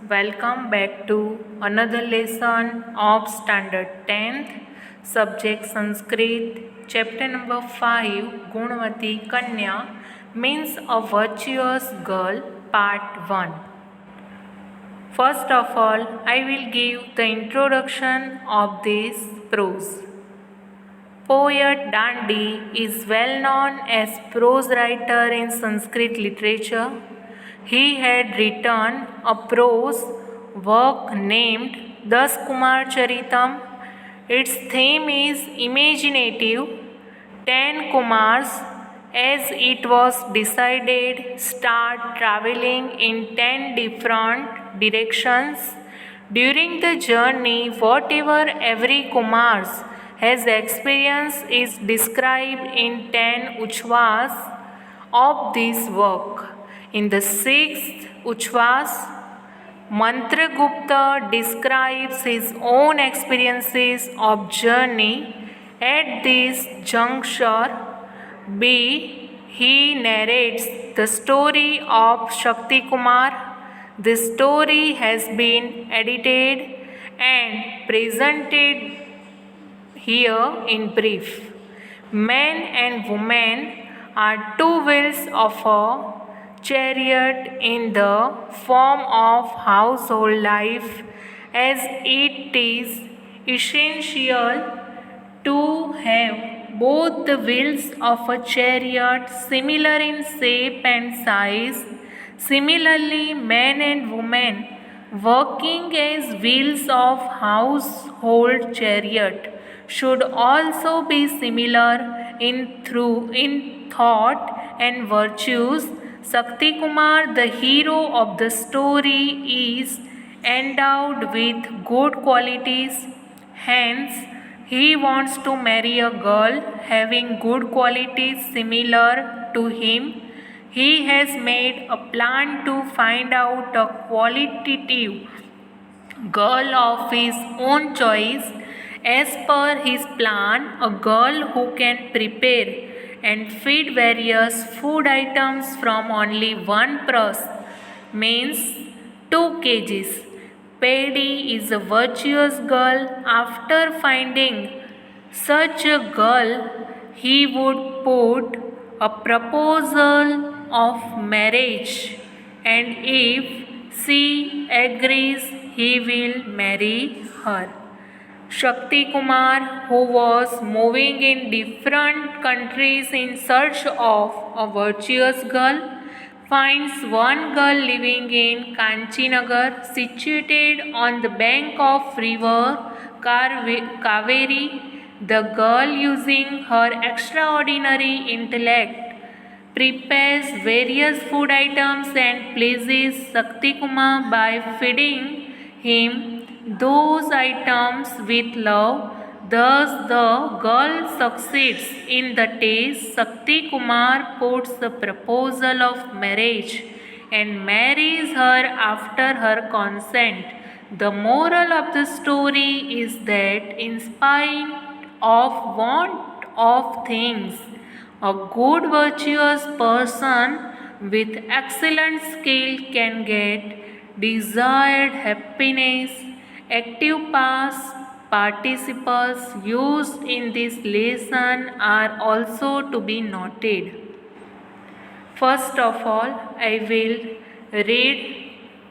Welcome back to another lesson of Standard 10th, subject Sanskrit, chapter number 5, Gunvati Kanya means a virtuous girl, part 1. First of all, I will give the introduction of this prose. Poet Dandi is well known as prose writer in Sanskrit literature. He had written a prose work named Das Kumar Charitam. Its theme is imaginative. 10 Kumars, as it was decided, start traveling in 10 different directions. During the journey, whatever every Kumars has experienced is described in 10 Uchvas of this work. In the 6th Uchvas, Mantragupta describes his own experiences of journey. At this juncture, B. He narrates the story of Shakti Kumar. This story has been edited and presented here in brief. Men and women are two wheels of a chariot in the form of household life, as it is essential to have both the wheels of a chariot similar in shape and size. Similarly, men and women working as wheels of household chariot should also be similar in thought and virtues. Shakti Kumar, the hero of the story, is endowed with good qualities. Hence, he wants to marry a girl having good qualities similar to him. He has made a plan to find out a qualitative girl of his own choice. As per his plan, a girl who can prepare and feed various food items from only one purse, means 2 kgs. Paddy is a virtuous girl. After finding such a girl, he would put a proposal of marriage, and if she agrees, he will marry her. Shakti Kumar, who was moving in different countries in search of a virtuous girl, finds one girl living in Kanchinagar, situated on the bank of river Kaveri. The girl, using her extraordinary intellect, prepares various food items and pleases Shakti Kumar by feeding him those items with love. Thus, the girl succeeds in the taste. Shakti Kumar puts the proposal of marriage and marries her after her consent. The moral of the story is that, in spite of want of things, a good virtuous person with excellent skill can get desired happiness. Active past participles used in this lesson are also to be noted. First of all, I will read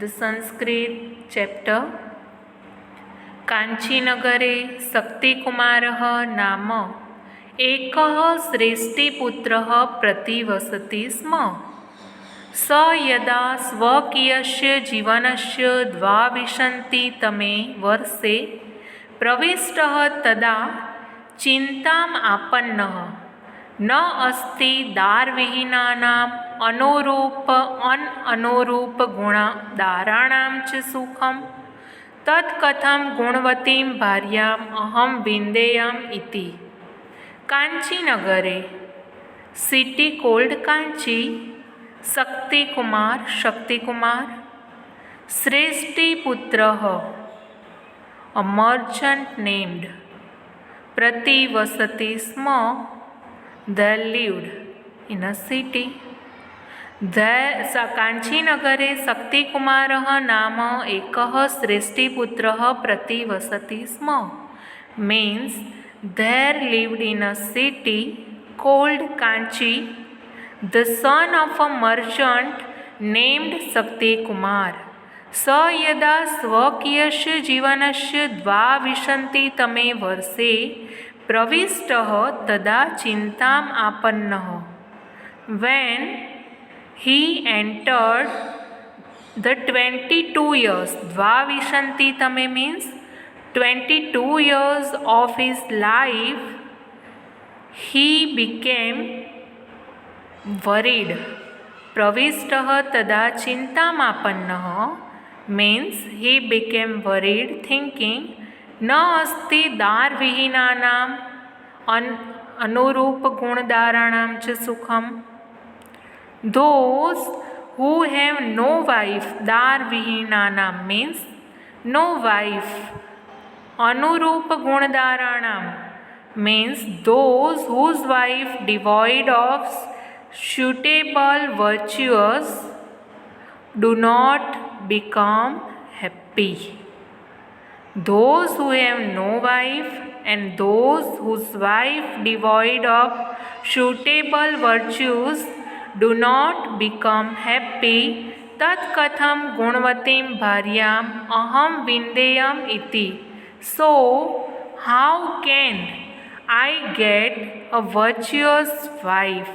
the Sanskrit chapter. काञ्चीनगरे शक्तिकुमारः नाम एकः श्रेष्ठिपुत्रः प्रतिवसति स्म। स यदा स्वकीयस्य जीवनस्य द्वाविंशतितमे वर्षे प्रविष्टः तदा चिन्ताम् आपन्नः। न अस्ति दारविहीनानाम् अननुरूपगुणदाराणां च सुखम्। तत्कथं गुणवतीं भार्याम् अहं विन्देयम् इति। काञ्चीनगरे, सिटी कोल्ड कांची, शक्तिकुमार, श्रेष्ठिपुत्रः, a merchant named, प्रतिवसति स्म, they lived in a city. काञ्चीनगरे शक्तिकुमारः नाम एकः श्रेष्ठीपुत्रः प्रतिवसति स्म. Means there lived in a city called Kanchi the son of a merchant named Shaktikumar. स यदा स्वकीयस्य जीवनस्य द्वाविंशतितमे वर्षे प्रविष्टः तदा चिन्ताम् आपन्नः. When he entered the 22 years, द्वाविंशतितमे means 22 years of his life, he became worried. प्रविष्टः तदा चिन्तामापन्नः means he became worried, thinking न अस्ति दारविहीनानाम् अनुरूपगुणदाराणां च सुखम्. Those who have no wife, दारविहीनानां means no wife, अनुरूपगुणदाराणां means those whose wife devoid of suitable virtues do not become happy. Those who have no wife and those whose wife devoid of suitable virtues do not become happy. tat katham gunvatim bharyam aham vindeyam iti. So how can I get a virtuous wife?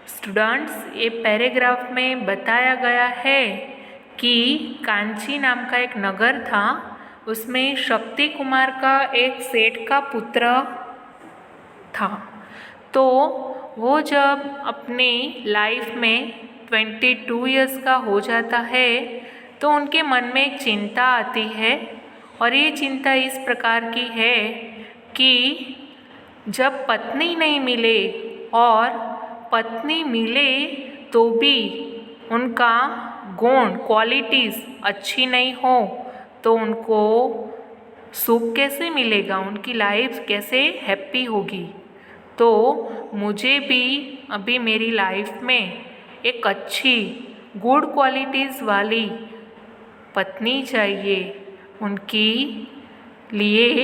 Students, ये paragraph में बताया गया है कि कांची नाम का एक नगर था, उसमें शक्ति कुमार का एक सेठ का पुत्र था. तो वो जब अपनी लाइफ में 22 इयर्स का हो जाता है तो उनके मन में एक चिंता आती है, और ये चिंता इस प्रकार की है कि जब पत्नी नहीं मिले और पत्नी मिले तो भी उनका गुण क्वालिटीज़ अच्छी नहीं हो तो उनको सुख कैसे मिलेगा, उनकी लाइफ कैसे हैप्पी होगी. तो मुझे भी अभी मेरी लाइफ में एक अच्छी गुड क्वालिटीज़ वाली पत्नी चाहिए. उनकी लिए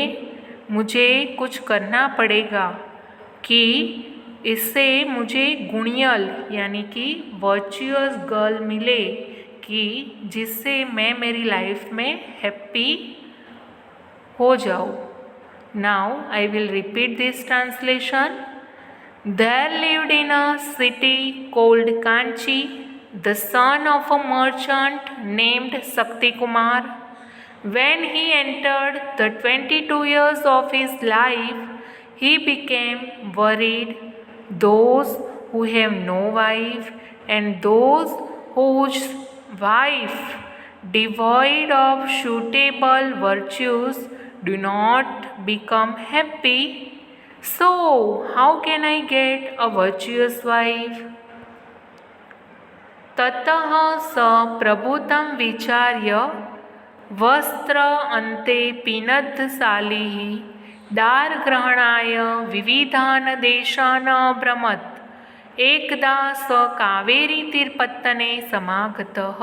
मुझे कुछ करना पड़ेगा कि इससे मुझे गुणियल यानी कि वर्चुअस गर्ल मिले कि जिससे मैं मेरी लाइफ में हैप्पी हो जाऊँ. Now I will repeat this translation. There lived in a city called Kanchi the son of a merchant named Shakti Kumar. When he entered the 22 years of his life, he became worried. Those who have no wife and those whose wife devoid of suitable virtues do not become happy. So, how can I get a virtuous wife? ततः स प्रभुतं विचार्य वस्त्र अन्ते पिनद्धशालिः दारग्रहणाय विविधान् देशान् अभ्रमत्. एकदा स कावेरीतीरपत्तने समागतः.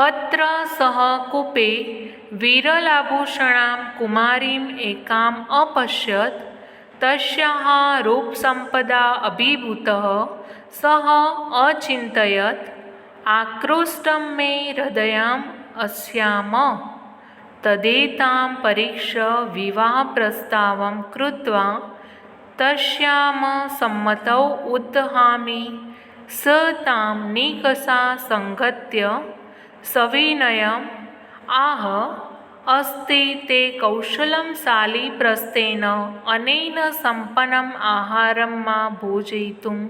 अत्र सः कूपे विरलाभूषणां कुमारीम् एकाम् अपश्यत्. तस्याः रूपसम्पदा अभिभूतः सः अचिन्तयत्, आकृष्टं मे हृदयम् अस्याम. तदेतां परीक्ष्य विवाहप्रस्तावं कृत्वा तस्यां सम्मतौ उद्वहामि. स तां निकषा सङ्गत्य सविनयम् आह, अस्ति ते कौशलशाली प्रस्थेन अनेन सम्पन्नम् आहारं मा भोजयितुम्.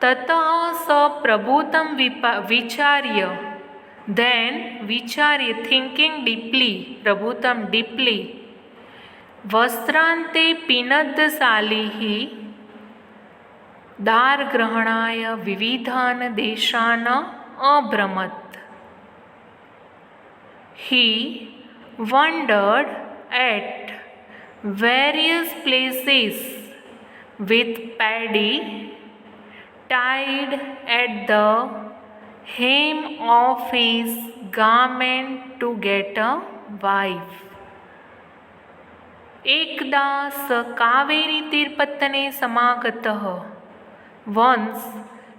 ततः स प्रभुतं विचार्य, then vicharya, thinking deeply, prabhutam deeply, वस्त्रान्ते पिनद्धशालिः दारग्रहणाय विविधान् देशान् अभ्रमत्. He wandered at various places with paddy tied at the hem of his garment to get a wife. एकदा स Kaveri तीर्पत्तने समागतः. Once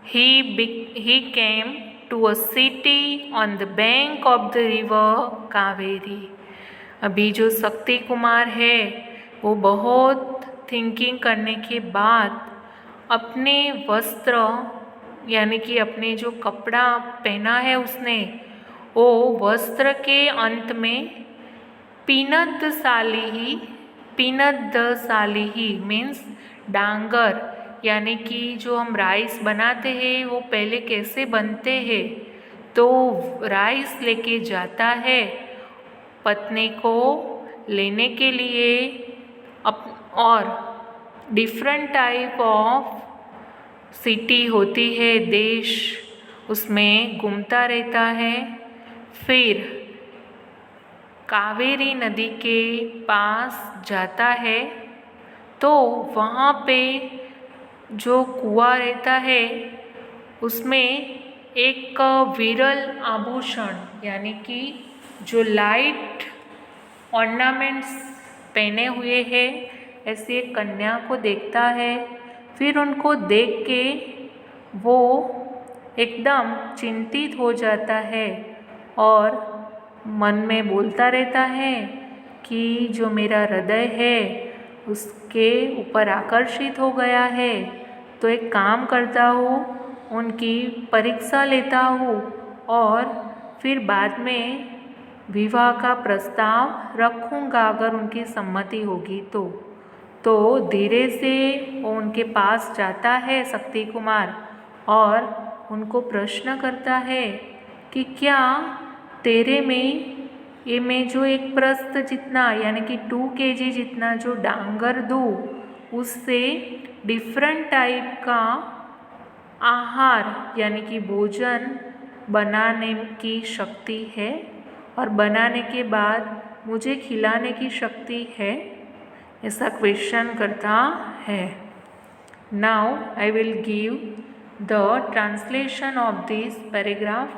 he came to a city on the bank of the river Kaveri. अभी जो शक्ति कुमार है वो बहुत thinking करने के बाद अपने वस्त्र यानी कि अपने जो कपड़ा पहना है उसने वो वस्त्र के अंत में पीनद साली मीन्स डांगर यानी कि जो हम राइस बनाते हैं वो पहले कैसे बनते हैं तो राइस लेके जाता है पत्नी को लेने के लिए और डिफरेंट टाइप ऑफ सिटी होती है देश उसमें घूमता रहता है. फिर कावेरी नदी के पास जाता है तो वहाँ पे जो कुआं रहता है उसमें एक विरल आभूषण यानी कि जो लाइट ऑर्नामेंट्स पहने हुए हैं ऐसी एक कन्या को देखता है. फिर उनको देख के वो एकदम चिंतित हो जाता है और मन में बोलता रहता है कि जो मेरा हृदय है उसके ऊपर आकर्षित हो गया है तो एक काम करता हूँ उनकी परीक्षा लेता हूँ और फिर बाद में विवाह का प्रस्ताव रखूँगा अगर उनकी सम्मति होगी तो धीरे से वो उनके पास जाता है शक्ति कुमार और उनको प्रश्न करता है कि क्या तेरे में ये मैं जो एक प्रस्थ जितना यानी कि 2 kg जितना जो डांगर दूँ उससे डिफरेंट टाइप का आहार यानी कि भोजन बनाने की शक्ति है और बनाने के बाद मुझे खिलाने की शक्ति है ऐसा क्वेश्चन करता है. Now I will give the translation of this paragraph.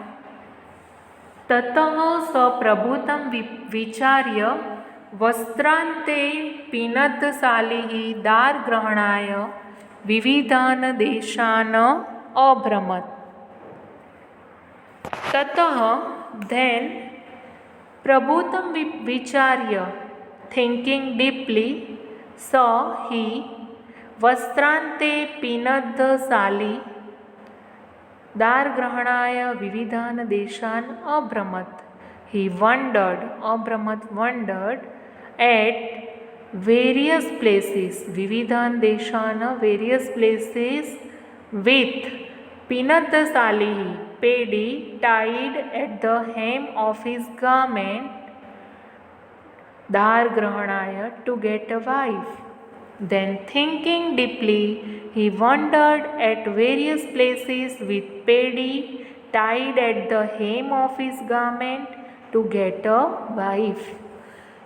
ततः स प्रभुतं विचार्य वस्त्रान्ते पीनद्शालिः दारग्रहणाय विविधान् देशान् अभ्रमत्. ततः then प्रभुतं विचार्य thinking deeply saw he वस्त्रान्ते पीनद्शाली दारग्रहणाय विविधान् देशान् अभ्रमत्. He wondered at various places, विविधान् देशान् various places with पीनद्शालिः paddy tied at the hem of his garment दारग्रहणाय to get a wife. Then thinking deeply, he wandered at various places with paddy tied at the hem of his garment to get a wife.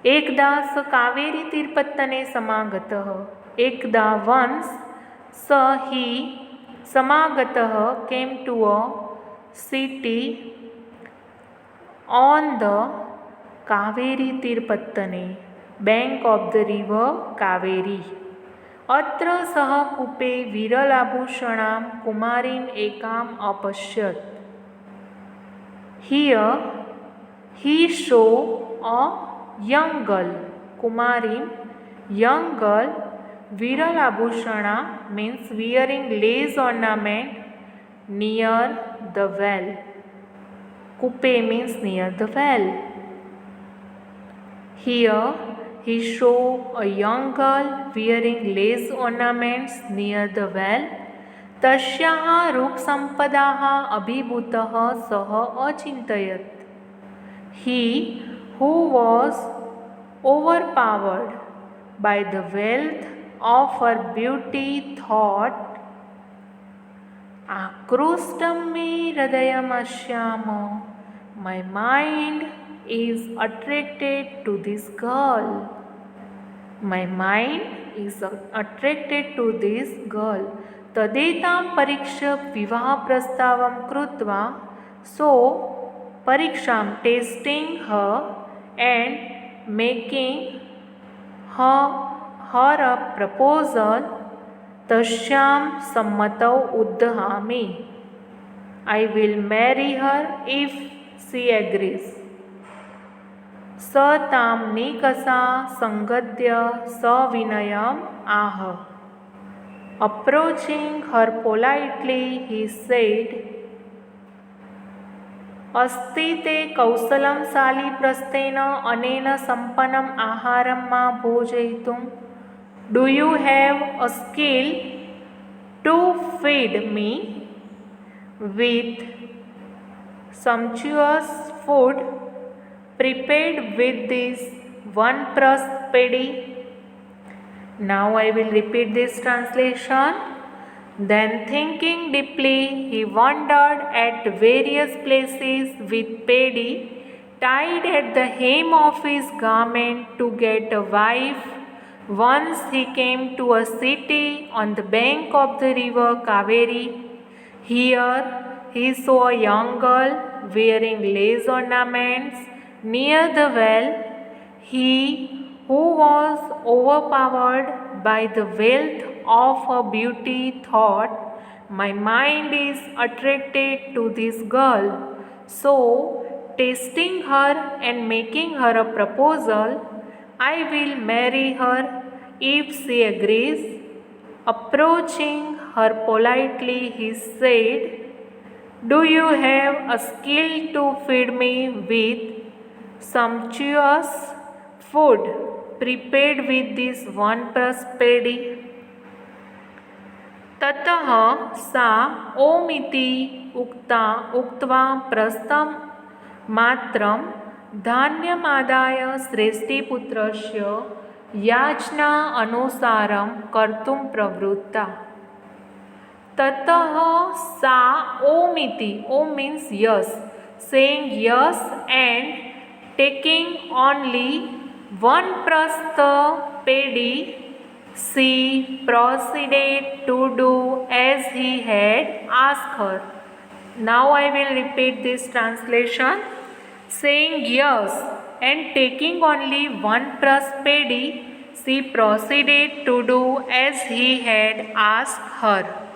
एकदा स कावेरी तीर्पत्तने समागतः. एकदा once स he समागतः came to a city on the Kaveri तीर्पत्तने bank of the river Kaveri. अत्र सः कूपे विरलाभूषणां कुमारीम् एकाम् अपश्यत्. Here he saw a young girl, कुमारीं, young girl, viralabhushana means wearing lace ornament near the well. Coupe means near the well. Here he saw a young girl wearing lace ornaments near the well. तस्याः रूपसम्पदाः अभिभूतः सः अचिन्तयत्. He who was overpowered by the wealth of her beauty thought, आकृष्टं may हृदयमस्याम. My mind is attracted to this girl. My mind is attracted to this girl. तदेतां परीक्ष्य विवाहप्रस्तावं कृत्वा, so परीक्षां testing her and making her a proposal, तस्यां सम्मतौ उद्दहामि. I will marry her if she agrees. स तां निकषा संगद्य सविनयम् आह. Approaching her politely, he said, अस्ति ते कौशलं शालीप्रस्थेन अनेन सम्पन्नम् आहारं मा भोजयितुं. Do you have a skill to feed me with sumptuous food prepared with this one-pressed paddy? Now I will repeat this translation. Then thinking deeply, he wandered at various places with paddy tied at the hem of his garment to get a wife. Once he came to a city on the bank of the river Kaveri. Here he saw a young girl wearing lace ornaments near the well. He who was overpowered by the wealth of her beauty thought, my mind is attracted to this girl. So, tasting her and making her a proposal, I will marry her if she agrees. Approaching her politely, he said, Do you have a skill to feed me with sumptuous food prepared with this one-pressed paddy? ततः सा ओमिति उक्त्वा प्रस्थं मात्रं धान्यमादाय श्रेष्ठीपुत्रस्य याचना अनुसारं कर्तुं प्रवृत्ता. ततः सा ओमिति, om means yes, saying yes and taking only one prastha paddy, she proceeded to do as he had asked her. Now I will repeat this translation. Saying yes and taking only one pressed paddy, she proceeded to do as he had asked her.